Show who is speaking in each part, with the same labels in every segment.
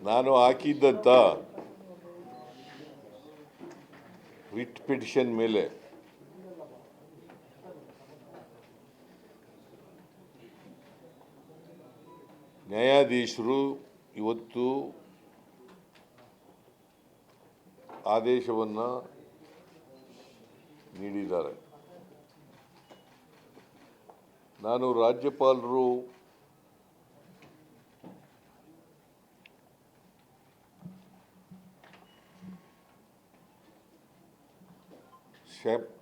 Speaker 1: ನಾನು ಹಾಕಿದ್ದಂಥ writ petition ಮೇಲೆ ನ್ಯಾಯಾಧೀಶರು ಇವತ್ತು ಆದೇಶವನ್ನು ನೀಡಿದ್ದಾರೆ. ನಾನು ರಾಜ್ಯಪಾಲರು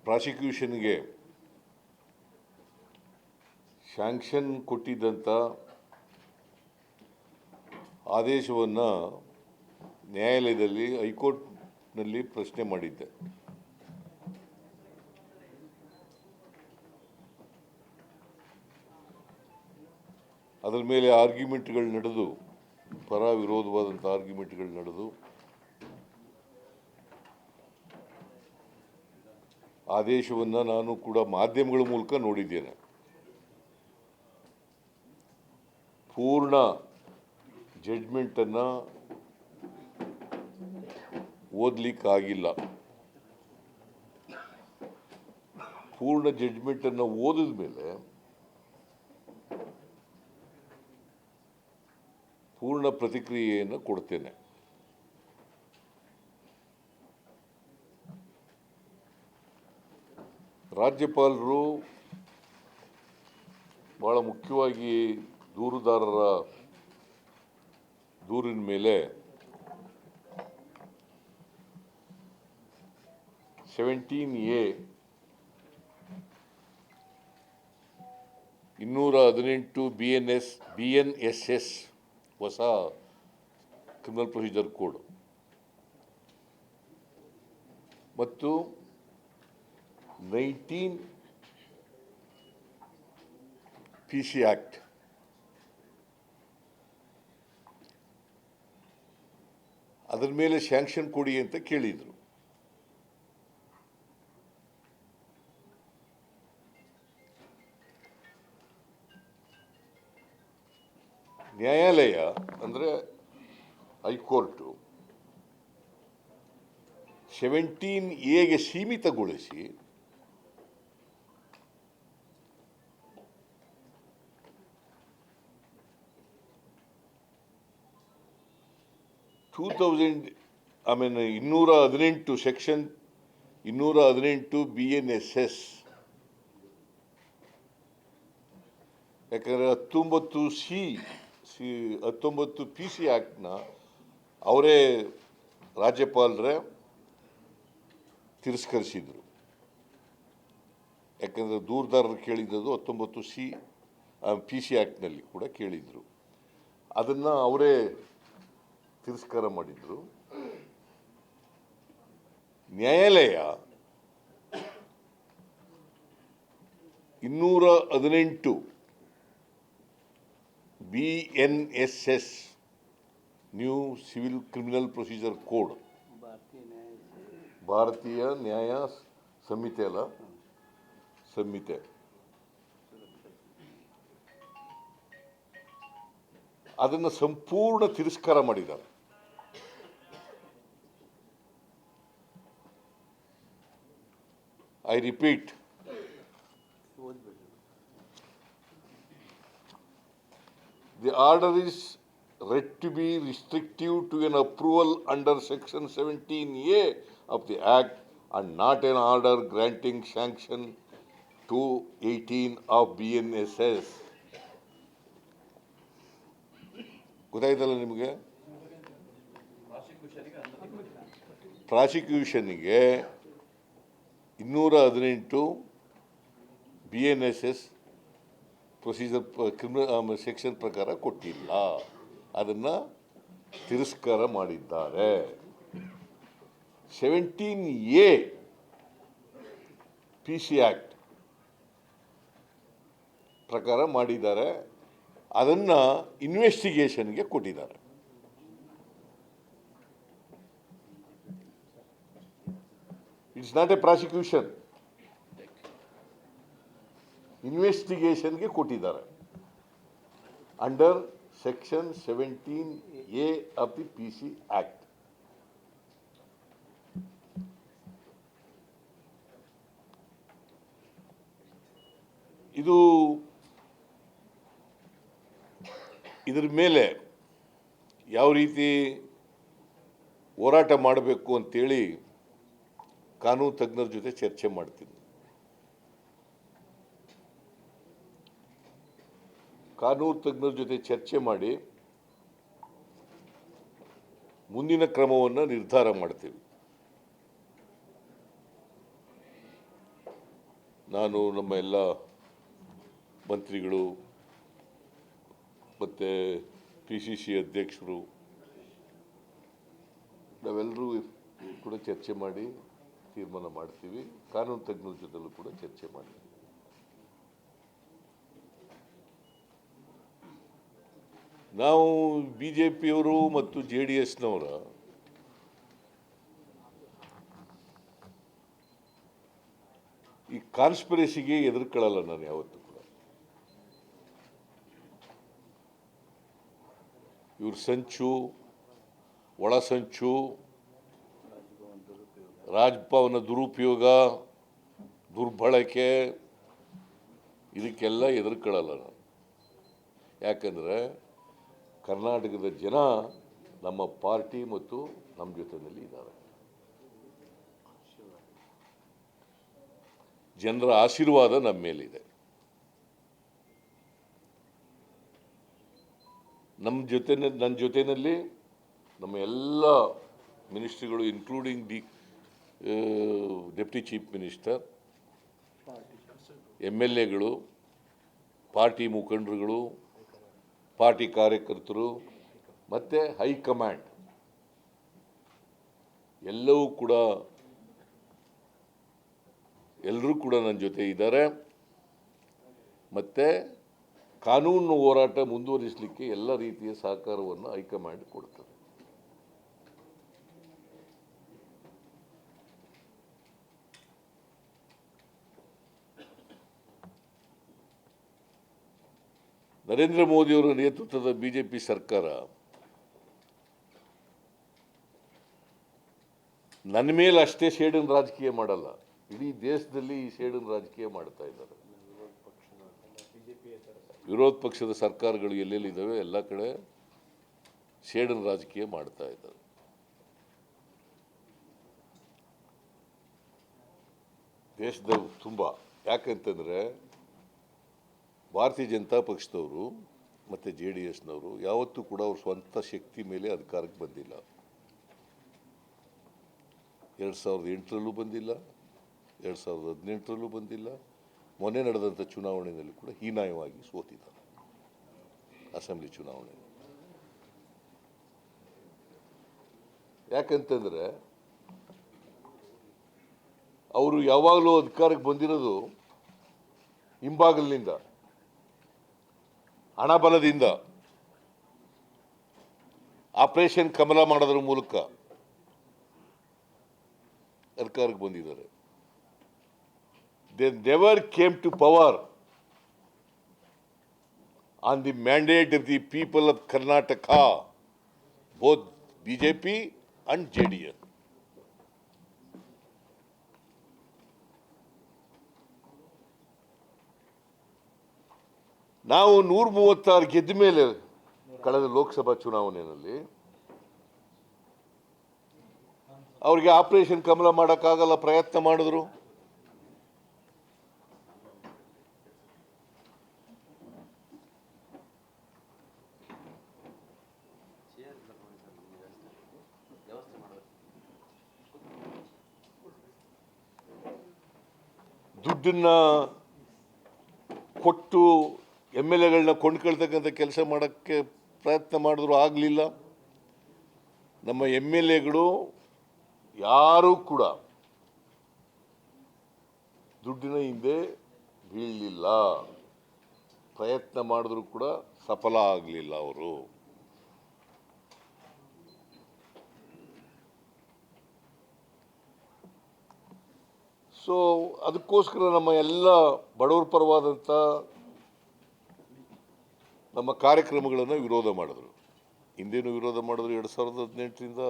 Speaker 1: ಪ್ರಾಸಿಕ್ಯೂಷನ್ಗೆ ಸ್ಯಾಂಕ್ಷನ್ ಕೊಟ್ಟಿದ್ದಂಥ ಆದೇಶವನ್ನು ನ್ಯಾಯಾಲಯದಲ್ಲಿ ಹೈಕೋರ್ಟ್ನಲ್ಲಿ ಪ್ರಶ್ನೆ ಮಾಡಿದ್ದೆ. ಅದರ ಮೇಲೆ ಆರ್ಗ್ಯುಮೆಂಟ್ಗಳು ನಡೆದು, ಪರ ವಿರೋಧವಾದಂಥ ಆರ್ಗ್ಯುಮೆಂಟ್ಗಳು ನಡೆದು ಆದೇಶವನ್ನು ನಾನು ಕೂಡ ಮಾಧ್ಯಮಗಳ ಮೂಲಕ ನೋಡಿದ್ದೇನೆ. ಪೂರ್ಣ ಜಡ್ಜ್ಮೆಂಟನ್ನು ಓದಲಿಕ್ಕಾಗಿಲ್ಲ. ಪೂರ್ಣ ಜಡ್ಜ್ಮೆಂಟನ್ನು ಓದಿದ ಮೇಲೆ ಪೂರ್ಣ ಪ್ರತಿಕ್ರಿಯೆಯನ್ನು ಕೊಡ್ತೇನೆ. ರಾಜ್ಯಪಾಲರು ಬಹಳ ಮುಖ್ಯವಾಗಿ ದೂರುದಾರರ ದೂರಿನ ಮೇಲೆ 17A 218 BNSS ಹೊಸ ಕ್ರಿಮಿನಲ್ ಪ್ರೊಸೀಜರ್ ಕೋಡ್ ಮತ್ತು 19 PC ಆಕ್ಟ್ ಅದರ ಮೇಲೆ ಸ್ಯಾಂಕ್ಷನ್ ಕೊಡಿ ಅಂತ ಕೇಳಿದರು. ನ್ಯಾಯಾಲಯ ಅಂದರೆ ಹೈಕೋರ್ಟು 17A ಸೀಮಿತಗೊಳಿಸಿ ಸೆಕ್ಷನ್ 218 BNSS, ಯಾಕಂದರೆ 19 PC ಆ್ಯಕ್ಟ್ನ ಅವರೇ ರಾಜ್ಯಪಾಲರೇ ತಿರಸ್ಕರಿಸಿದರು. ಯಾಕಂದರೆ ದೂರುದಾರರು ಕೇಳಿದ್ದು 19 PC ಆ್ಯಕ್ಟ್ನಲ್ಲಿ ಕೂಡ ಕೇಳಿದರು. ಅದನ್ನು ಅವರೇ ತಿರಸ್ಕಾರ ಮಾಡಿದರು. ನ್ಯಾಯಾಲಯ 218 BNSS new civil criminal procedure code, ಭಾರತೀಯ ನ್ಯಾಯ ಸಂಹಿತೆ ಅದನ್ನು ಸಂಪೂರ್ಣ ತಿರಸ್ಕಾರ ಮಾಡಿದ್ದಾರೆ. I repeat, the order is read to be restrictive to an approval under Section 17A of the Act and not an order granting sanction to 18 of BNSS. ಗೊತ್ತಾಯ್ತಲ್ಲ ನಿಮಗೆ? ಪ್ರಾಸಿಕ್ಯೂಷನ್ಗೆ 218 BNSS procedure criminal section ಪ್ರಕಾರ ಕೊಟ್ಟಿಲ್ಲ, ಅದನ್ನು ತಿರಸ್ಕಾರ ಮಾಡಿದ್ದಾರೆ. 17A PC act ಪ್ರಕಾರ ಮಾಡಿದ್ದಾರೆ, ಅದನ್ನು ಇನ್ವೆಸ್ಟಿಗೇಷನ್ಗೆ ಕೊಟ್ಟಿದ್ದಾರೆ. ಇಟ್ಸ್ ನಾಟ್ ಎ ಪ್ರಾಸಿಕ್ಯೂಷನ್, ಇನ್ವೆಸ್ಟಿಗೇಷನ್ಗೆ ಕೊಟ್ಟಿದ್ದಾರೆ under section 17 A of the PC Act. ಇದರ ಮೇಲೆ ಯಾವ ರೀತಿ ಹೋರಾಟ ಮಾಡಬೇಕು ಅಂತೇಳಿ ಕಾನೂನು ತಜ್ಞರ ಜೊತೆ ಚರ್ಚೆ ಮಾಡ್ತೀನಿ. ಕಾನೂನು ತಜ್ಞರ ಜೊತೆ ಚರ್ಚೆ ಮಾಡಿ ಮುಂದಿನ ಕ್ರಮವನ್ನು ನಿರ್ಧಾರ ಮಾಡ್ತೀವಿ. ನಾನು ನಮ್ಮ ಎಲ್ಲ ಮಂತ್ರಿಗಳು ಮತ್ತು PCC ಅಧ್ಯಕ್ಷರು ನಾವೆಲ್ಲರೂ ಕೂಡ ಚರ್ಚೆ ಮಾಡಿ ತೀರ್ಮಾನ ಮಾಡ್ತೀವಿ. ಕಾನೂನು ತಜ್ಞರ ಜೊತೆಲೂ ಕೂಡ ಚರ್ಚೆ ಮಾಡ್ತೀವಿ. ನಾವು BJPಯವರು ಮತ್ತು JDSನವರ ಈ ಕಾನ್ಸ್ಪಿರಸಿಗೆ ಎದುರ್ಕೊಳ್ಳಲ್ಲ ನಾನು ಯಾವತ್ತೂ ಕೂಡ. ಇವ್ರ ಸಂಚು, ಒಳಸಂಚು, ರಾಜಭವನ ದುರುಪಯೋಗ, ದುರ್ಬಳಕೆ ಇದಕ್ಕೆಲ್ಲ ಎದುರ್ಕೊಳ್ಳಲ್ಲ ನಾನು. ಯಾಕಂದರೆ ಕರ್ನಾಟಕದ ಜನ ನಮ್ಮ ಪಾರ್ಟಿ ಮತ್ತು ನಮ್ಮ ಜೊತೆಯಲ್ಲಿ ಇದ್ದಾರೆ. ಜನರ ಆಶೀರ್ವಾದ ನಮ್ಮ ಮೇಲಿದೆ. ನನ್ನ ಜೊತೆಯಲ್ಲಿ ನಮ್ಮ ಎಲ್ಲ ಮಿನಿಸ್ಟ್ರಿಗಳು ಇನ್ಕ್ಲೂಡಿಂಗ್ ಡೆಪ್ಟಿ ಚೀಫ್ ಮಿನಿಸ್ಟರ್, MLAಗಳು, ಪಾರ್ಟಿ ಮುಖಂಡರುಗಳು, ಪಾರ್ಟಿ ಕಾರ್ಯಕರ್ತರು ಮತ್ತು ಹೈಕಮಾಂಡ್ ಎಲ್ಲರೂ ಕೂಡ ನನ್ನ ಜೊತೆ ಇದ್ದಾರೆ. ಮತ್ತು ಕಾನೂನು ಹೋರಾಟ ಮುಂದುವರಿಸಲಿಕ್ಕೆ ಎಲ್ಲ ರೀತಿಯ ಸಹಕಾರವನ್ನು ಹೈಕಮಾಂಡ್ ಕೊಡ್ತದೆ. ನರೇಂದ್ರ ಮೋದಿಯವರ ನೇತೃತ್ವದ BJP ಸರ್ಕಾರ ನನ್ನ ಮೇಲೆ ಅಷ್ಟೇ ಸೇಡಿನ ರಾಜಕೀಯ ಮಾಡಲ್ಲ, ಇಡೀ ದೇಶದಲ್ಲಿ ಈ ಸೇಡಿನ ರಾಜಕೀಯ ಮಾಡ್ತಾ ಇದ್ದಾರೆ. ವಿರೋಧ ಪಕ್ಷದ ಸರ್ಕಾರಗಳು ಎಲ್ಲೆಲ್ಲಿದ್ದಾವೆ ಎಲ್ಲ ಕಡೆ ಸೇಡಿನ ರಾಜಕೀಯ ಮಾಡ್ತಾ ಇದ್ದಾರೆ. ದೇಶದ ತುಂಬ. ಯಾಕಂತಂದರೆ ಭಾರತೀಯ ಜನತಾ ಪಕ್ಷದವರು ಮತ್ತು JDSನವರು ಯಾವತ್ತೂ ಕೂಡ ಅವ್ರ ಸ್ವಂತ ಶಕ್ತಿ ಮೇಲೆ ಅಧಿಕಾರಕ್ಕೆ ಬಂದಿಲ್ಲ. 2008ರಲ್ಲೂ ಬಂದಿಲ್ಲ, 2018ರಲ್ಲೂ ಬಂದಿಲ್ಲ. ಮೊನ್ನೆ ನಡೆದಂಥ ಚುನಾವಣೆಯಲ್ಲಿ ಕೂಡ ಹೀನಾಯವಾಗಿ ಸೋತಿದ್ದಾರೆ ಅಸೆಂಬ್ಲಿ ಚುನಾವಣೆ. ಯಾಕಂತಂದರೆ ಅವರು ಯಾವಾಗಲೂ ಅಧಿಕಾರಕ್ಕೆ ಬಂದಿರೋದು ಹಿಂಬಾಗಲಿನಿಂದ, ಹಣಬಲದಿಂದ, ಆಪರೇಷನ್ ಕಮಲ ಮಾಡೋದ್ರ ಮೂಲಕ ಅಧಿಕಾರಕ್ಕೆ ಬಂದಿದ್ದಾರೆ. They never came to power on the mandate of the people of Karnataka, both BJP and JDS. ನಾವು 136 ಗೆದ್ದ ಮೇಲೆ ಕಳೆದ ಲೋಕಸಭಾ ಚುನಾವಣೆಯಲ್ಲಿ ಅವ್ರಿಗೆ ಆಪರೇಷನ್ ಕಮಲ ಮಾಡೋಕ್ಕಾಗಲ್ಲ, ಪ್ರಯತ್ನ ಮಾಡಿದ್ರು. ದುಡ್ಡನ್ನ ಕೊಟ್ಟು MLAಗಳನ್ನ ಕೊಂಡ್ಕೊಳ್ತಕ್ಕಂಥ ಕೆಲಸ ಮಾಡೋಕ್ಕೆ ಪ್ರಯತ್ನ ಮಾಡಿದ್ರು, ಆಗಲಿಲ್ಲ. ನಮ್ಮ MLAಗಳು ಯಾರೂ ಕೂಡ ದುಡ್ಡಿನ ಹಿಂದೆ ಬೀಳಲಿಲ್ಲ. ಪ್ರಯತ್ನ ಮಾಡಿದ್ರು ಕೂಡ ಸಫಲ ಆಗಲಿಲ್ಲ ಅವರು. ಸೊ ಅದಕ್ಕೋಸ್ಕರ ನಮ್ಮ ಎಲ್ಲ ಬಡವರ ಪರವಾದಂಥ ನಮ್ಮ ಕಾರ್ಯಕ್ರಮಗಳನ್ನು ವಿರೋಧ ಮಾಡಿದ್ರು. ಹಿಂದೇನು ವಿರೋಧ ಮಾಡಿದ್ರು 2018ರಿಂದ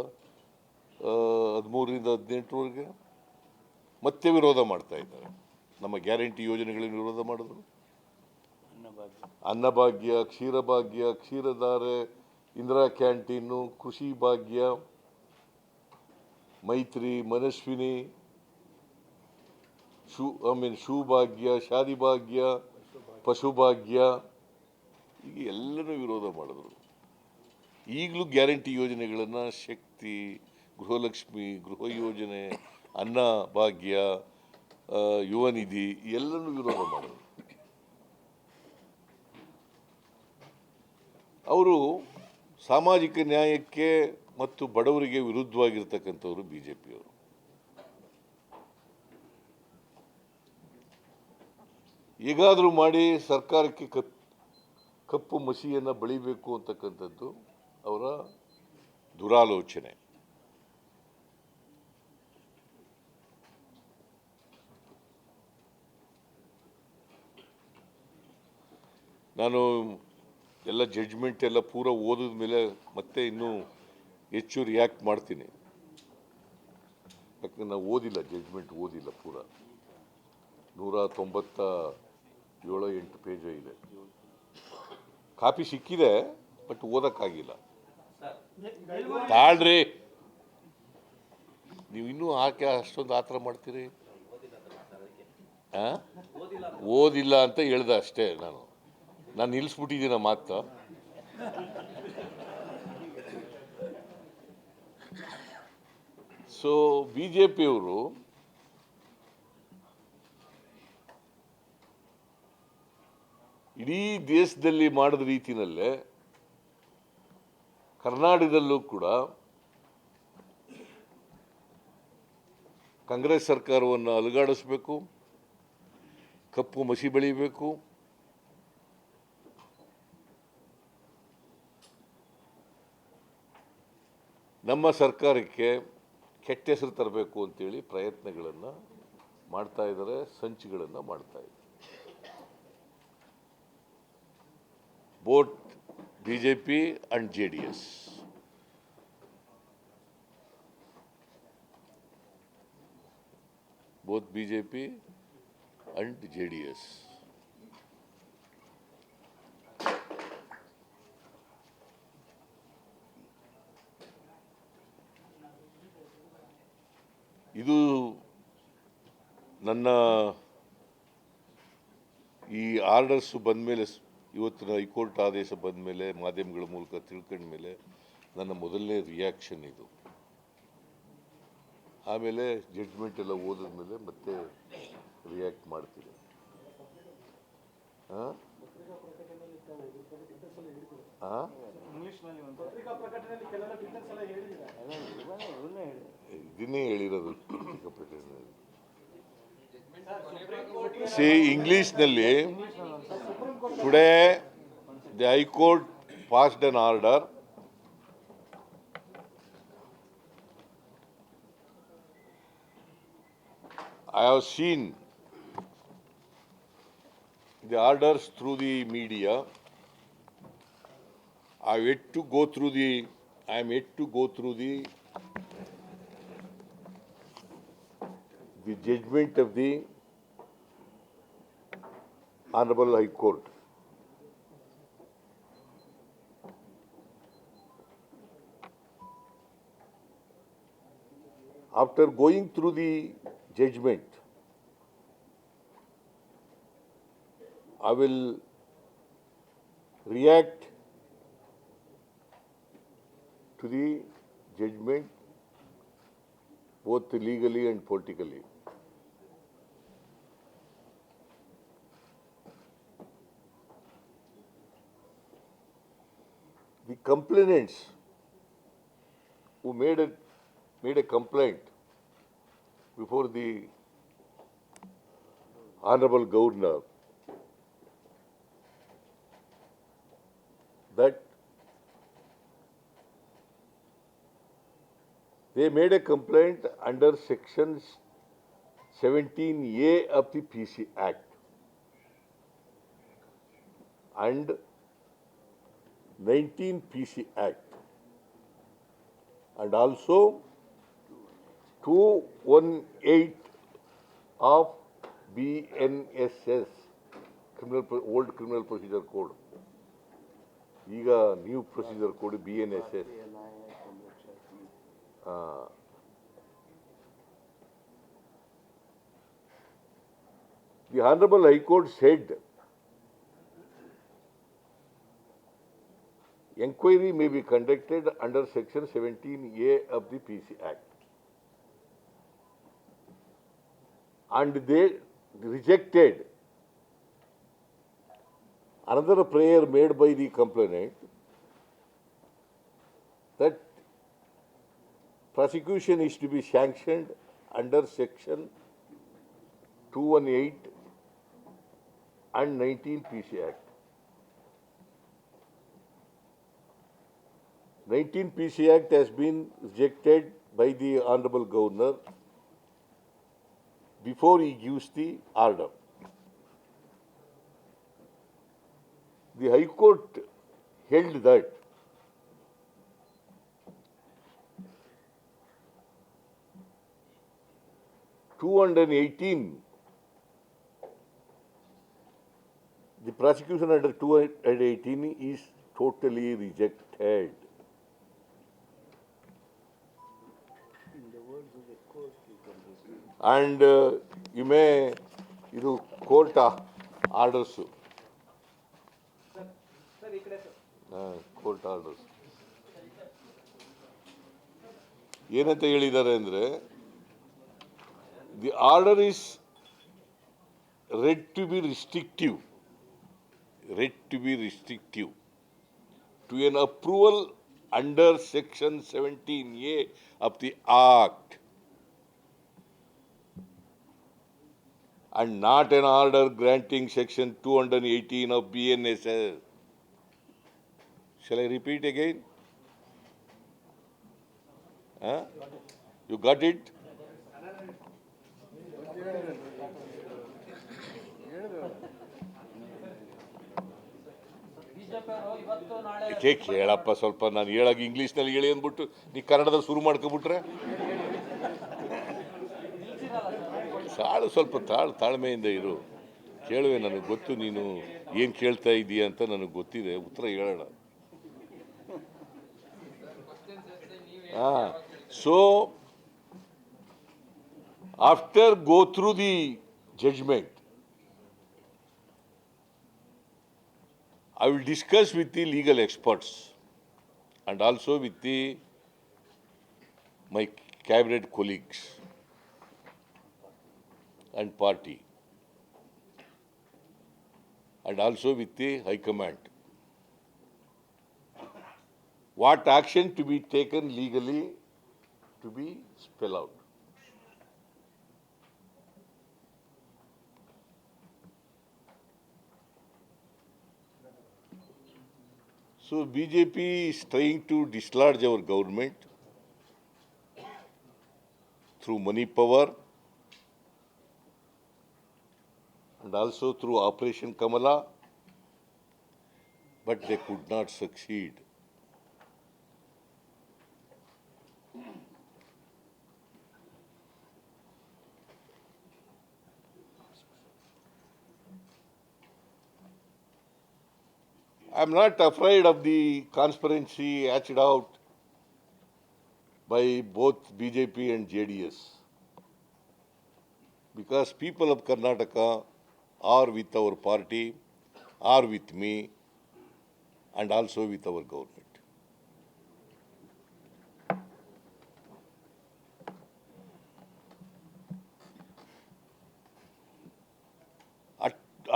Speaker 1: 13ರಿಂದ 18ರವರೆಗೆ ಮತ್ತೆ ವಿರೋಧ ಮಾಡ್ತಾ ಇದ್ದಾರೆ. ನಮ್ಮ ಗ್ಯಾರಂಟಿ ಯೋಜನೆಗಳನ್ನು ವಿರೋಧ ಮಾಡಿದ್ರು. ಅನ್ನಭಾಗ್ಯ, ಕ್ಷೀರಭಾಗ್ಯ, ಕ್ಷೀರಧಾರೆ, ಇಂದಿರಾ ಕ್ಯಾಂಟೀನು, ಕೃಷಿ ಭಾಗ್ಯ, ಮೈತ್ರಿ, ಮನಸ್ವಿನಿ, ಶೂ ಭಾಗ್ಯ, ಶಾದಿ ಭಾಗ್ಯ, ಪಶುಭಾಗ್ಯ, ಈಗ ಎಲ್ಲನೂ ವಿರೋಧ ಮಾಡಿದ್ರು. ಈಗಲೂ ಗ್ಯಾರಂಟಿ ಯೋಜನೆಗಳನ್ನು ಶಕ್ತಿ, ಗೃಹಲಕ್ಷ್ಮಿ, ಗೃಹ ಯೋಜನೆ, ಅನ್ನ ಭಾಗ್ಯ, ಯುವ ನಿಧಿ ಎಲ್ಲನೂ ವಿರೋಧ ಮಾಡಿದ್ರು. ಅವರು ಸಾಮಾಜಿಕ ನ್ಯಾಯಕ್ಕೆ ಮತ್ತು ಬಡವರಿಗೆ ವಿರುದ್ಧವಾಗಿರ್ತಕ್ಕಂಥವ್ರು ಬಿಜೆಪಿಯವರು. ಹೇಗಾದರೂ ಮಾಡಿ ಸರ್ಕಾರಕ್ಕೆ ಕಪ್ಪು ಮಸಿಯನ್ನು ಬಳಿಬೇಕು ಅಂತಕ್ಕಂಥದ್ದು ಅವರ ದುರಾಲೋಚನೆ. ನಾನು ಎಲ್ಲ ಜಡ್ಜ್ಮೆಂಟ್ ಎಲ್ಲ ಪೂರ ಓದಿದ ಮೇಲೆ ಮತ್ತೆ ಇನ್ನೂ ಹೆಚ್ಚು ರಿಯಾಕ್ಟ್ ಮಾಡ್ತೀನಿ. ಯಾಕಂದ್ರೆ ನಾವು ಓದಿಲ್ಲ, ಜಡ್ಜ್ಮೆಂಟ್ ಓದಿಲ್ಲ ಪೂರ. 197-8 ಪೇಜ್ ಇದೆ. ಕಾಪಿ ಸಿಕ್ಕಿದೆ, ಬಟ್ ಓದಕ್ಕಾಗಿಲ್ಲ. ತಾಳ್ರಿ, ನೀವು ಇನ್ನೂ ಆಕೆ ಅಷ್ಟೊಂದು ಆತರ ಮಾಡ್ತೀರಿ. ಓದಿಲ್ಲ ಅಂತ ಹೇಳ್ದೆ ಅಷ್ಟೇ. ನಾನು ನಿಲ್ಲಿಸ್ಬಿಟ್ಟಿದ್ದೀನ ಮಾತು. ಸೊ ಬಿಜೆಪಿಯವರು ಇಡೀ ದೇಶದಲ್ಲಿ ಮಾಡಿದ ರೀತಿಯಲ್ಲೇ ಕರ್ನಾಟಕದಲ್ಲೂ ಕೂಡ ಕಾಂಗ್ರೆಸ್ ಸರ್ಕಾರವನ್ನು ಅಲುಗಾಡಿಸಬೇಕು, ಕಪ್ಪು ಮಸಿ ಬೆಳೀಬೇಕು, ನಮ್ಮ ಸರ್ಕಾರಕ್ಕೆ ಕೆಟ್ಟ ಹೆಸರು ತರಬೇಕು ಅಂತೇಳಿ ಪ್ರಯತ್ನಗಳನ್ನು ಮಾಡ್ತಾ ಇದ್ದಾರೆ, ಸಂಚುಗಳನ್ನು ಮಾಡ್ತಾ ಇದ್ದಾರೆ. Both BJP and JDS. both BJP and JDS. ಇದು ನನ್ನ ಈ ಆರ್ಡರ್ಸ್ ಬಂದ ಮೇಲೆ, ಇವತ್ತಿನ ಹೈಕೋರ್ಟ್ ಆದೇಶ ಬಂದ ಮೇಲೆ, ಮಾಧ್ಯಮಗಳ ಮೂಲಕ ತಿಳ್ಕೊಂಡ ಮೇಲೆ ನನ್ನ ಮೊದಲನೇ ರಿಯಾಕ್ಷನ್ ಇದು. ಆಮೇಲೆ ಜಡ್ಜ್ಮೆಂಟ್ ಎಲ್ಲ ಓದಿದ ಮೇಲೆ ಮತ್ತೆ ರಿಯಾಕ್ಟ್ ಮಾಡ್ತೀನಿ. ಇದನ್ನೇ ಹೇಳಿರೋದು ಪತ್ರಿಕಾ ಪ್ರಕಟಣೆಯಲ್ಲಿ. ಇಂಗ್ಲಿಷ್ನಲ್ಲಿ today the high court passed an order I have seen the orders through the media. I am yet to go through the judgment of the Honorable High Court. After going through the judgment, I will react to the judgment both legally and politically. The complainants who made a complaint before the Honorable Governor that they made a complaint under sections 17A of the PC Act and 19 PC Act. and also 218 of BNSS, old criminal procedure code. ಈಗ new procedure code BNSS. The Honorable High Court said inquiry may be conducted under Section 17A of the PC Act. And they rejected another prayer made by the complainant that prosecution is to be sanctioned under Section 218 and 19 PC Act. 19 PC Act has been rejected by the Honorable Governor before he gives the order. The High Court held that the prosecution under 218 is totally rejected. And you may, court orders. Court orders. ಏನಂತ ಹೇಳಿದ್ದಾರೆ ಅಂದರೆ the order is read to be restrictive to an approval under Section 17A of the Act and not an order granting Section 218 of BNSS. Shall I repeat again? You got it? ಕೇಳಪ್ಪ ಸ್ವಲ್ಪ, ನಾನು ಹೇಳಾಗ ಇಂಗ್ಲೀಷ್ನಲ್ಲಿ ಹೇಳಿ ಅಂದ್ಬಿಟ್ಟು ನೀ ಕನ್ನಡದಲ್ಲಿ ಶುರು ಮಾಡ್ಕೊಬಿಟ್ರೆ ಸ್ವಲ್ಪ ತಾಳ್ಮೆಯಿಂದ ಇರು. ಕೇಳುವೆ, ನನಗೆ ಗೊತ್ತು ನೀನು ಏನು ಕೇಳ್ತಾ ಇದೀಯ ಅಂತ ನನಗೆ ಗೊತ್ತಿದೆ, ಉತ್ತರ ಹೇಳೋಣ. So, after go through the judgment, I will discuss with the legal experts and also with my cabinet colleagues and party, and also with the High Command, what action to be taken legally to be spelled out. So BJP is trying to dislodge our government through money power and also through Operation Kamala, but they could not succeed. I'm not afraid of the conspiracy hatched out by both BJP and JDS, because people of Karnataka are with our party, are with me, and also with our government.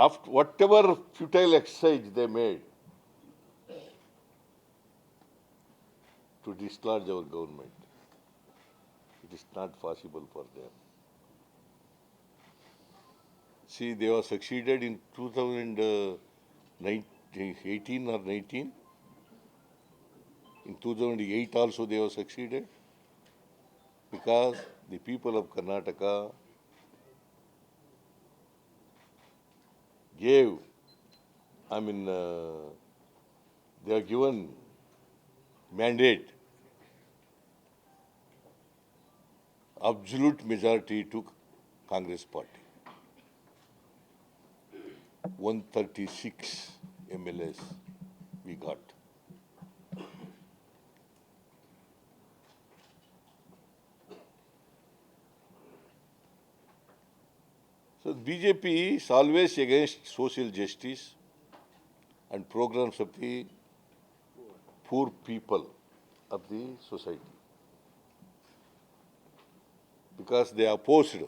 Speaker 1: After whatever futile exercise they made to dislodge our government, it is not possible for them. See, they have succeeded in 2018 or 19. In 2008 also they have succeeded, because the people of Karnataka gave, they are given mandate absolute majority to Congress party. 136 MLAs we got. So BJP is always against social justice and programs of the poor people of the society, because they opposed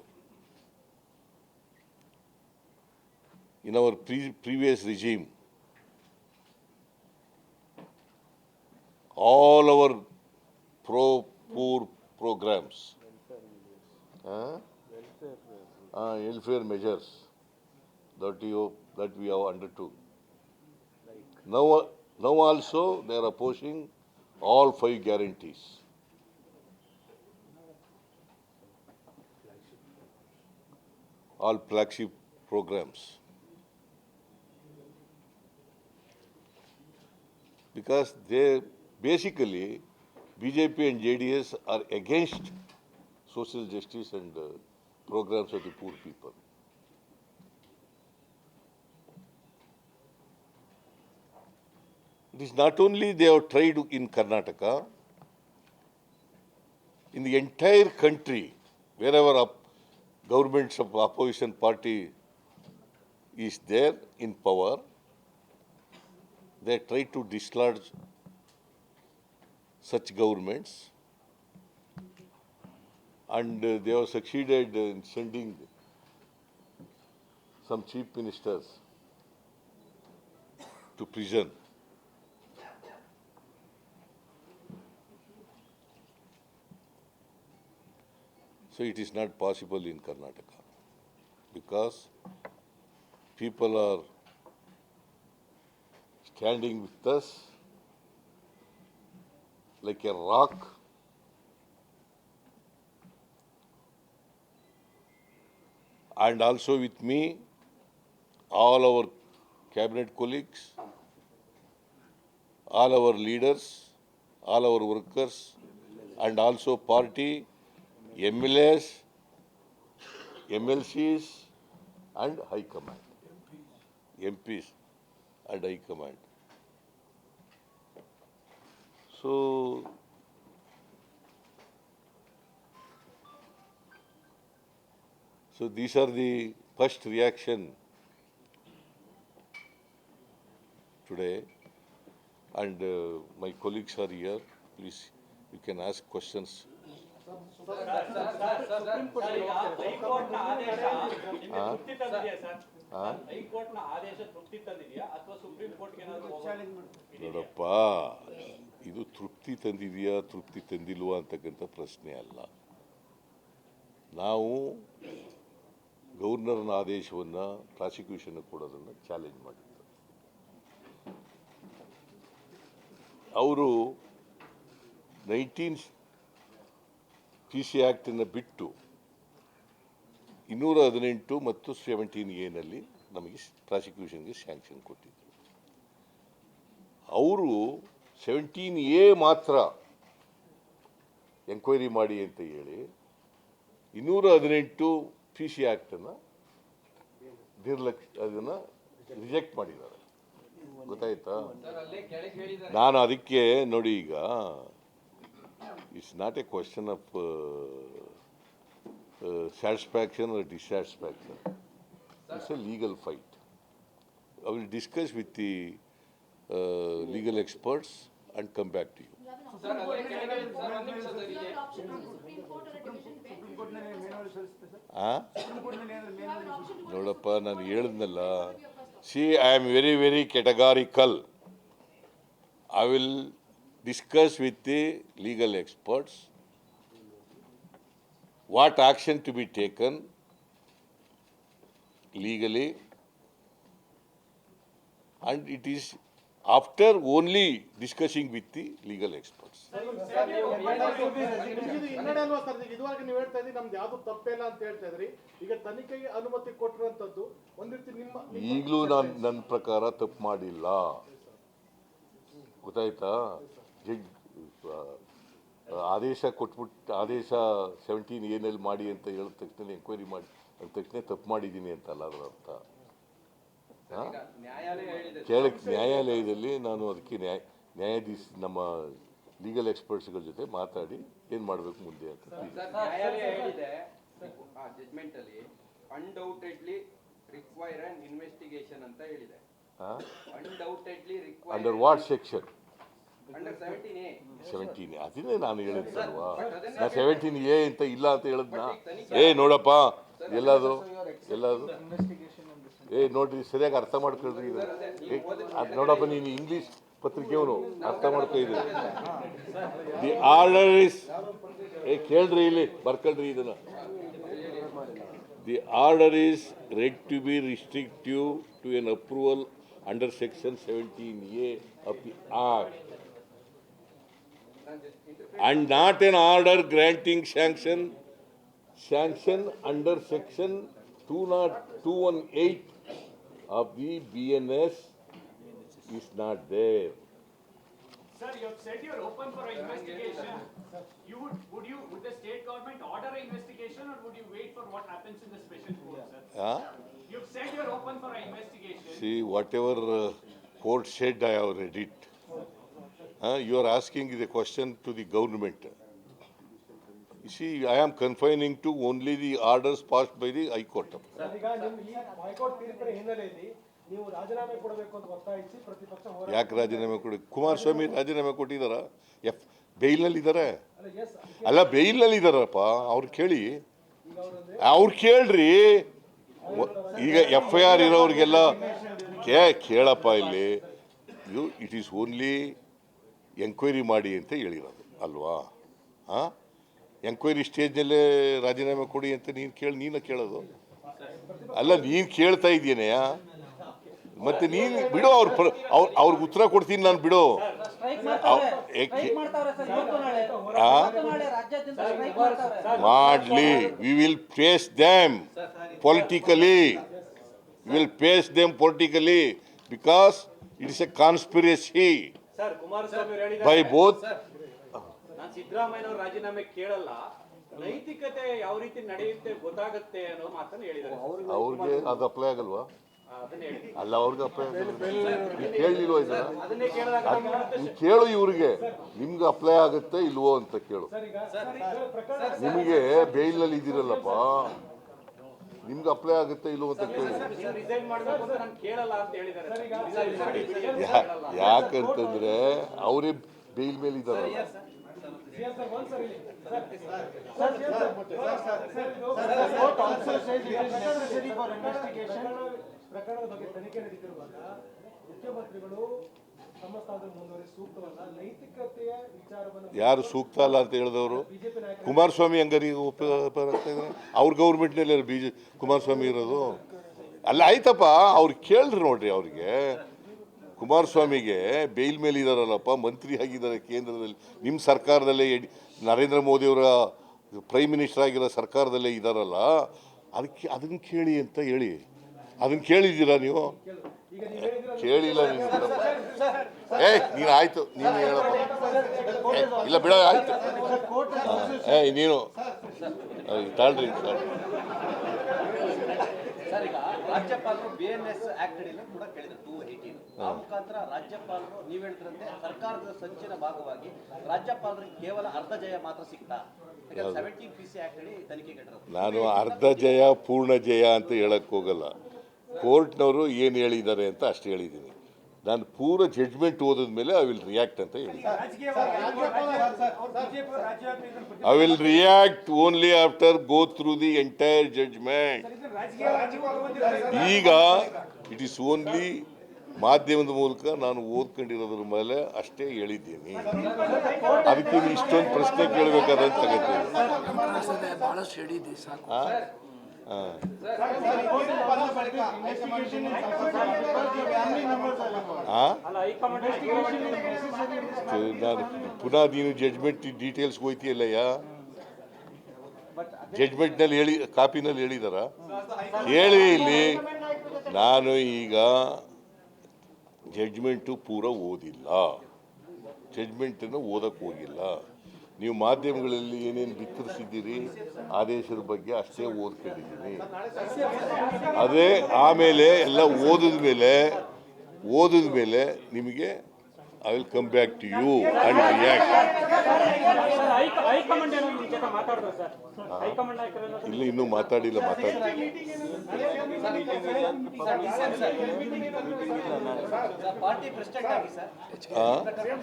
Speaker 1: in our previous regime all our pro-poor programs, welfare measures that we have undertook. Now also they are opposing all 5 guarantees. All flagship programs. Because they basically, BJP and JDS are against social justice and programs of the poor people. It is not only they have tried in Karnataka, in the entire country, wherever governments of opposition party is there in power, they try to dislodge such governments, and they have succeeded in sending some chief ministers to prison. So it is not possible in Karnataka, because people are standing with us like a rock, and also with me, all our cabinet colleagues, all our leaders, all our workers, and also party, MLAs, MLCs, and High Command, MPs and High Command. So these are the first reaction today, and my colleagues are here. Please, you can ask questions. ನೋಡಪ್ಪ, ಇದು ತೃಪ್ತಿ ತಂದಿದೆಯಾ ತೃಪ್ತಿ ತಂದಿಲ್ವಾ ಅಂತಕ್ಕಂಥ ಪ್ರಶ್ನೆ ಅಲ್ಲ. ನಾವು ಗವರ್ನರ್ನ ಆದೇಶವನ್ನು prosecution ಕೊಡೋದನ್ನು challenge ಮಾಡಿದ್ದು. ಅವರು 19 PC ಆ್ಯಕ್ಟನ್ನು ಬಿಟ್ಟು 218 ಮತ್ತು 17A ನಮಗೆ ಪ್ರಾಸಿಕ್ಯೂಷನ್ಗೆ ಸ್ಯಾಂಕ್ಷನ್ ಕೊಟ್ಟಿದ್ದರು. ಅವರು 17A ಮಾತ್ರ ಎಂಕ್ವೈರಿ ಮಾಡಿ ಅಂತ ಹೇಳಿ 218 PC ಆ್ಯಕ್ಟನ್ನು ಅದನ್ನು ರಿಜೆಕ್ಟ್ ಮಾಡಿದ್ದಾರೆ. ಗೊತ್ತಾಯ್ತಾ? ನಾನು ಅದಕ್ಕೆ ನೋಡಿ, ಈಗ it's not A question of satisfaction or dissatisfaction. It's a legal fight. I will discuss with the legal experts and come back to you. ನೋಡಪ್ಪ, ನಾನು ಹೇಳಿದ್ನಲ್ಲ, see, I am very, very categorical. I will discuss with the legal experts what action to be taken legally, and it is after only discussing with the legal experts.
Speaker 2: ಇದುವರೆಗೆ ನೀವು ಹೇಳ್ತಾ ಇದ್ದೀರಿ ನಮ್ದು ಯಾವುದು ತಪ್ಪಿಲ್ಲ ಅಂತ ಹೇಳ್ತಾ ಇದ್ರಿ. ಈಗ ತನಿಖೆಗೆ ಅನುಮತಿ ಕೊಟ್ಟಿರುವಂತದ್ದು ಒಂದ್ ರೀತಿ
Speaker 1: ಈಗಲೂ ನನ್ನ ಪ್ರಕಾರ ತಪ್ಪು ಮಾಡಿಲ್ಲ. ಗೊತ್ತಾಯ್ತಾ? ಆದೇಶ ಕೊಟ್ಬಿಟ್ಟು ಆದೇಶ 17A ಮಾಡಿ ಅಂತ ಹೇಳಿದ ತಕ್ಷಣ ಎಂಕ್ವೈರಿ ಮಾಡಿ ಅಂದ ತಕ್ಷಣ ತಪ್ಪು ಮಾಡಿದ್ದೀನಿ ಅಂತಲ್ಲ ಅದರ ಅರ್ಥ. ಕೇಳಕ್ಕೆ ನ್ಯಾಯಾಲಯದಲ್ಲಿ ನಾನು ಅದಕ್ಕೆ ನ್ಯಾಯಾಧೀಶ ನಮ್ಮ ಲೀಗಲ್ ಎಕ್ಸ್ಪರ್ಟ್ಸ್ಗಳ ಜೊತೆ ಮಾತಾಡಿ ಏನು ಮಾಡಬೇಕು ಮುಂದೆ ಅಂತ.
Speaker 3: ನ್ಯಾಯಾಲಯ ಹೇಳಿದೆ ಜಡ್ಜ್ಮೆಂಟ್ ಅಲ್ಲಿ ಅನ್ಡೌಟೆಡ್ಲಿ ರಿಕ್ವೈರ್ ಆನ್ ಇನ್ವೆಸ್ಟಿಗೇಷನ್ ಅಂತ ಹೇಳಿದೆ. Undoubtedly require
Speaker 1: under what section?
Speaker 3: Under 17A.
Speaker 1: 17A ಅದನ್ನೇ ನಾನು ಹೇಳಿದ್ದಲ್ವಾ. ನಾ 17A ಅಂತ ಇಲ್ಲ ಅಂತ ಹೇಳಿದ್ನಾ? ನೋಡಪ್ಪ ಎಲ್ಲದು ನೋಡ್ರಿ ಸರಿಯಾಗಿ ಅರ್ಥ ಮಾಡ್ಕೊಳ್ರಿ. ಅದು ನೋಡಪ್ಪ ನೀನು ಇಂಗ್ಲೀಷ್ ಪತ್ರಿಕೆಯವನು ಅರ್ಥ ಮಾಡ್ಕೊ ಇದು. ದಿ ಆರ್ಡರ್ ಇಸ್ ಕೇಳ್ರಿ ಇಲ್ಲಿ ಬರ್ಕೊಳ್ರಿ ಇದನ್ನ. The order is read to be restrictive to an approval under section 17A of the Act and not an order granting sanction under section 218 of the BNS is not there.
Speaker 4: Sir, you have said you are open for an investigation. Would the state government order an investigation, or would you wait for what happens in the special court, sir? You have said you are open for an investigation.
Speaker 1: See, whatever court said, I have read it. You are asking the question to the government. You see, I am confining to only the orders passed by the High Court.
Speaker 2: ಈಗ ನಿಮ್ಮ ಈ high court ತೀರ್ಪಿನ ಹಿನ್ನೆಲೆಯಲ್ಲಿ ನೀವು ರಾಜೀನಾಮೆ ಕೊಡಬೇಕು ಅಂತ ಒತ್ತಾಯಿಸಿ ಪ್ರತಿಪಕ್ಷ ಹೋರಾಟ.
Speaker 1: ಯಾಕೆ ರಾಜೀನಾಮೆ ಕೊಡಿ? ಕುಮಾರಸ್ವಾಮಿ ರಾಜೀನಾಮೆ ಕೊಟ್ಟಿದ್ದಾರಾ? ಬೇಲ್ನಲ್ಲಿ ಇದ್ದಾರೆ? ಅಲ್ಲ, ಬೇಲ್ನಲ್ಲಿ ಇದ್ದಾರಪ್ಪ. ಅವ್ರು ಕೇಳಿ, ಅವ್ರು ಕೇಳ್ರಿ. ಈಗ FIR ಇರೋರಿಗೆಲ್ಲ ಕೇಳಪ್ಪ ಇಲ್ಲಿ. ಇದು ಇಟ್ ಈಸ್ ಓನ್ಲಿ ಎಂಕ್ವೈರಿ ಮಾಡಿ ಅಂತ ಹೇಳಿರೋದು ಅಲ್ವಾ? ಎಂಕ್ವೈರಿ ಸ್ಟೇಜ್ನಲ್ಲೇ ರಾಜೀನಾಮೆ ಕೊಡಿ ಅಂತ ನೀನು ಕೇಳೋದು ಅಲ್ಲ. ನೀನು ಕೇಳ್ತಾ ಇದೀಯನೆಯ ಮತ್ತೆ ನೀನು ಬಿಡು. ಅವ್ರಿಗೆ ಉತ್ತರ ಕೊಡ್ತೀನಿ ನಾನು, ಬಿಡು. ಮಾಡ್ಲಿ. We will face them politically. Because it is a conspiracy by both.
Speaker 5: ನಾನು ಸಿದ್ದರಾಮಯ್ಯ ಅವರು ರಾಜೀನಾಮೆ ಕೇಳಲ್ಲ, ನೈತಿಕತೆ ಯಾವ ರೀತಿ ನಡೆಯುತ್ತೆ ಗೊತ್ತಾಗುತ್ತೆ ಅನ್ನೋ ಮಾತನ್ನು ಹೇಳಿದ್ದಾರೆ.
Speaker 1: ಅವ್ರಿಗೆ ಅದು ಅಪ್ಲೈ ಆಗಲ್ವಾ? ಅಲ್ಲ, ಅವ್ರಿಗೆ ಅಪ್ಲೈ ಕೇಳಲಿಲ್ವ? ಇದನ್ನ ಕೇಳು. ಇವ್ರಿಗೆ ನಿಮ್ಗೆ ಅಪ್ಲೈ ಆಗುತ್ತೆ ಇಲ್ವೋ ಅಂತ ಕೇಳು. ನಿಮಗೆ ಬೇಲ್ನಲ್ಲಿ ಇದ್ದೀರಲ್ಲಪ್ಪ, ನಿಮ್ಗೆ ಅಪ್ಲೈ ಆಗುತ್ತೆ ಇಲ್ವೋ ಅಂತ ಕೇಳಿ. ಯಾಕಂತಂದ್ರೆ ಅವರೇ ಬೇಲ್ ಮೇಲೆ ಇದ್ದಾರಲ್ಲ.
Speaker 2: ಪ್ರಕರಣದ ಬಗ್ಗೆ ತನಿಖೆ ನಡೀತಿರುವಾಗ ಮುಖ್ಯಮಂತ್ರಿಗಳು ತಮ್ಮ ಸ್ಥಾನದಲ್ಲಿ ಮುಂದುವರಿ ಸೂಕ್ತವಲ್ಲ, ನೈತಿಕತೆಯ ವಿಚಾರವನ್ನು
Speaker 1: ಯಾರು ಸೂಕ್ತ ಅಲ್ಲ ಅಂತ ಹೇಳಿದವರು? ಕುಮಾರಸ್ವಾಮಿ ಹಂಗಾರಿ ಅವ್ರ ಗೌರ್ಮೆಂಟ್ನಲ್ಲಿ ಕುಮಾರಸ್ವಾಮಿ ಇರೋದು ಅಲ್ಲ. ಆಯ್ತಪ್ಪ, ಅವ್ರು ಕೇಳ್ರಿ ನೋಡ್ರಿ. ಅವ್ರಿಗೆ ಕುಮಾರಸ್ವಾಮಿಗೆ ಬೇಲ್ ಮೇಲೆ ಇದಾರಲ್ಲಪ್ಪ, ಮಂತ್ರಿ ಆಗಿದ್ದಾರೆ ಕೇಂದ್ರದಲ್ಲಿ, ನಿಮ್ಮ ಸರ್ಕಾರದಲ್ಲೇ ನರೇಂದ್ರ ಮೋದಿಯವರ ಪ್ರೈಮ್ ಮಿನಿಸ್ಟರ್ ಆಗಿರೋ ಸರ್ಕಾರದಲ್ಲೇ ಇದ್ದಾರಲ್ಲ. ಅದನ್ನ ಕೇಳಿ ಅಂತ ಹೇಳಿ. ಅದನ್ನ ಕೇಳಿದ್ದೀರಾ ನೀವು? ಕೇಳಿಲ್ಲ ನೀವು. ನೀನು ಆಯ್ತು, ನೀನು ಹೇಳಪ್ಪ. ಇಲ್ಲ ಬಿಡ, ಆಯ್ತು. ನೀನು ತಾಳ್ರಿ.
Speaker 6: ಸರ್, ಈಗ ರಾಜ್ಯಪಾಲರು BNS ಆಕ್ಟ್ ಅಡಿಯಲ್ಲಿ ಕೂಡ ಕೇಳಿದ್ರು 218. ಆ ಮುಖಾಂತರ ರಾಜ್ಯಪಾಲರು ನೀವು ಹೇಳಿದ್ರಂತೆ ಸರ್ಕಾರದ ಸಂಚಿನ ಭಾಗವಾಗಿ ರಾಜ್ಯಪಾಲರಿಗೆ ಕೇವಲ ಅರ್ಧ ಜಯ ಮಾತ್ರ ಸಿಗ್ತಾ? 17 PC ಆಕ್ಟ್ ಅಡಿ ತನಿಖೆಗೆ
Speaker 1: ನಾನು ಅರ್ಧ ಜಯ ಪೂರ್ಣ ಜಯ ಅಂತ ಹೇಳಕ್ ಹೋಗಲ್ಲ. ಕೋರ್ಟ್ನವರು ಏನು ಹೇಳಿದ್ದಾರೆ ಅಂತ ಅಷ್ಟು ಹೇಳಿದ್ದೀನಿ. ನಾನು ಪೂರ ಜಡ್ಜ್ಮೆಂಟ್ ಓದಿದ ಮೇಲೆ ಐ ವಿಲ್ ರಿಯಾಕ್ಟ್ ಅಂತ ಹೇಳಿದ್ದೀನಿ. I will react only after go through the entire judgment. ಈಗ ಇಟ್ ಈಸ್ ಓನ್ಲಿ ಮಾಧ್ಯಮದ ಮೂಲಕ ನಾನು ಓದ್ಕೊಂಡಿರೋದ್ರ ಮೇಲೆ ಅಷ್ಟೇ ಹೇಳಿದ್ದೀನಿ. ಅದಕ್ಕೆ ಇಷ್ಟೊಂದು ಪ್ರಶ್ನೆ ಕೇಳಬೇಕಾದಂತ ಅಗತ್ಯ ಇದೆ. ಪುನಃ ನೀನು ಜಡ್ಜ್ಮೆಂಟ್ ಡೀಟೇಲ್ಸ್ ಹೋಯ್ತಿಯಲ್ಲಯ್ಯ. ಜಡ್ಜ್ಮೆಂಟ್ನಲ್ಲಿ ಹೇಳಿ, ಕಾಪಿನಲ್ಲಿ ಹೇಳಿದಾರ? ಹೇಳಿ ಇಲ್ಲಿ. ನಾನು ಈಗ ಜಡ್ಜ್ಮೆಂಟು ಪೂರ ಓದಿಲ್ಲ, ಜಡ್ಜ್ಮೆಂಟನ್ನು ಓದಕ್ಕೆ ಹೋಗಿಲ್ಲ. ನೀವು ಮಾಧ್ಯಮಗಳಲ್ಲಿ ಏನೇನು ಬಿತ್ತರಿಸಿದ್ದೀರಿ ಆದೇಶದ ಬಗ್ಗೆ ಅಷ್ಟೇ ಓದ್ಕೊಂಡಿದ್ದೀನಿ. ಅದೇ ಆಮೇಲೆ ಎಲ್ಲ ಓದಿದ ಮೇಲೆ ನಿಮಗೆ I will come back to you and react.
Speaker 5: High command ಏನೋ ನಿಮ್ಮ ಜೊತೆ ಮಾತಾಡಿದ್ರು ಸರ್. ಹೈಕಮಾಂಡ್ ನಾಯಕರೆಲ್ಲ
Speaker 1: ಇಲ್ಲ, ಇನ್ನೂ ಮಾತಾಡಿಲ್ಲ.
Speaker 6: ಪಾರ್ಟಿ ಪ್ರೆಸಿಡೆಂಟ್ ಆಗಿ ಸರ್,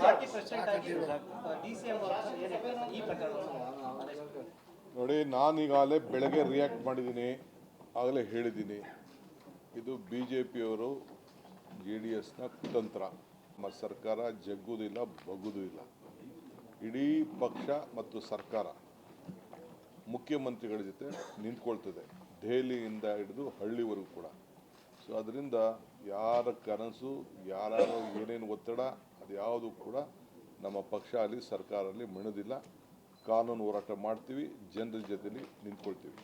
Speaker 6: ಪಾರ್ಟಿ ಪ್ರೆಸಿಡೆಂಟ್ ಆಗಿ DCM ಈ ಪ್ರಕರಣ
Speaker 7: ನೋಡಿ, ನಾನೀಗಾಗಲೇ ಬೆಳಗ್ಗೆ ರಿಯಾಕ್ಟ್ ಮಾಡಿದ್ದೀನಿ, ಆಗಲೇ ಹೇಳಿದ್ದೀನಿ, ಇದು BJPಯವರು JDSನ ಕುತಂತ್ರ. ನಮ್ಮ ಸರ್ಕಾರ ಜಗ್ಗುವುದಿಲ್ಲ, ಬಗ್ಗುವುದೂ ಇಲ್ಲ. ಇಡೀ ಪಕ್ಷ ಮತ್ತು ಸರ್ಕಾರ ಮುಖ್ಯಮಂತ್ರಿಗಳ ಜೊತೆ ನಿಂತ್ಕೊಳ್ತದೆ, ದೆಹಲಿಯಿಂದ ಹಿಡಿದು ಹಳ್ಳಿವರೆಗೂ ಕೂಡ. ಸೊ ಅದರಿಂದ ಯಾರ ಕನಸು, ಯಾರು ಏನೇನು ಒತ್ತಡ, ಅದು ಯಾವುದು ಕೂಡ ನಮ್ಮ ಪಕ್ಷ ಅಲ್ಲಿ ಸರ್ಕಾರದಲ್ಲಿ ಮಣಿದಿಲ್ಲ. ಕಾನೂನು ಹೋರಾಟ ಮಾಡ್ತೀವಿ, ಜನರ ಜೊತೆಲಿ ನಿಂತ್ಕೊಳ್ತೀವಿ.